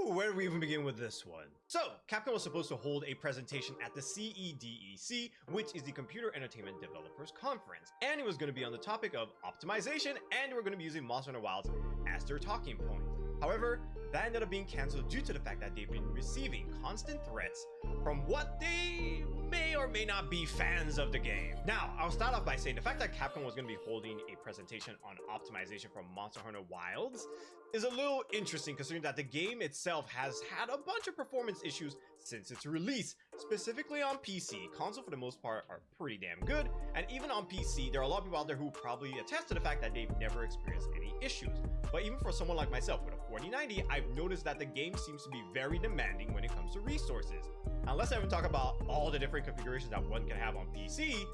Whew, where do we even begin with this one? So, Capcom was supposed to hold a presentation at the CEDEC, which is the Computer Entertainment Developers Conference, and it was going to be on the topic of optimization, and they were going to be using Monster Hunter Wilds as their talking point. However, that ended up being cancelled due to the fact that they've been receiving constant threats from what they may or may not be fans of the game. Now, I'll start off by saying the fact that Capcom was going to be holding a presentation on optimization from Monster Hunter Wilds is a little interesting, considering that the game itself has had a bunch of performance issues since its release, specifically on PC. Console, for the most part, are pretty damn good, and even on PC, there are a lot of people out there who probably attest to the fact that they've never experienced any issues. But even for someone like myself with a 4090, I've noticed that the game seems to be very demanding when it comes to resources. Now, let's not even talk about all the different configurations that one can have on PC.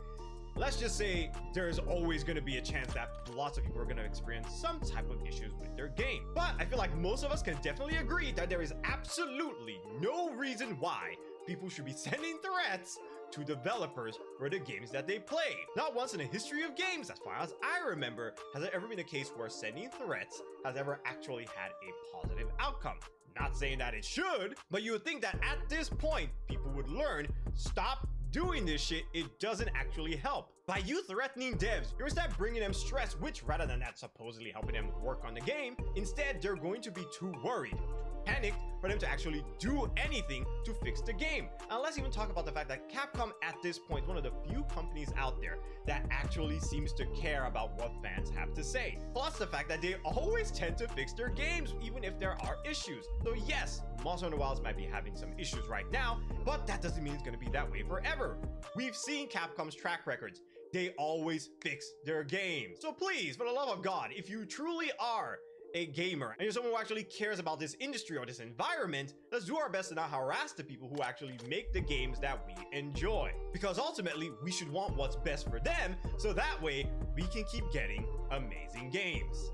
Let's just say there's always going to be a chance that lots of people are going to experience some type of issues with their game. But I feel like most of us can definitely agree that there is absolutely no reason why people should be sending threats to developers for the games that they play. Not once in the history of games, as far as I remember, has there ever been a case where sending threats has ever actually had a positive outcome. Not saying that it should, but you would think that at this point, people would learn, stop doing this shit, it doesn't actually help. By you threatening devs, you're instead bringing them stress, which rather than that supposedly helping them work on the game, instead they're going to be too worried, panicked for them to actually do anything to fix the game. And let's even talk about the fact that Capcom at this point is one of the few companies out there that actually seems to care about what fans have to say. Plus the fact that they always tend to fix their games even if there are issues. So yes, Monster Hunter Wilds might be having some issues right now, but that doesn't mean it's going to be that way forever. We've seen Capcom's track records. They always fix their games. So please, for the love of God, if you truly are a gamer and you're someone who actually cares about this industry or this environment, let's do our best to not harass the people who actually make the games that we enjoy. Because ultimately, we should want what's best for them, so that way we can keep getting amazing games.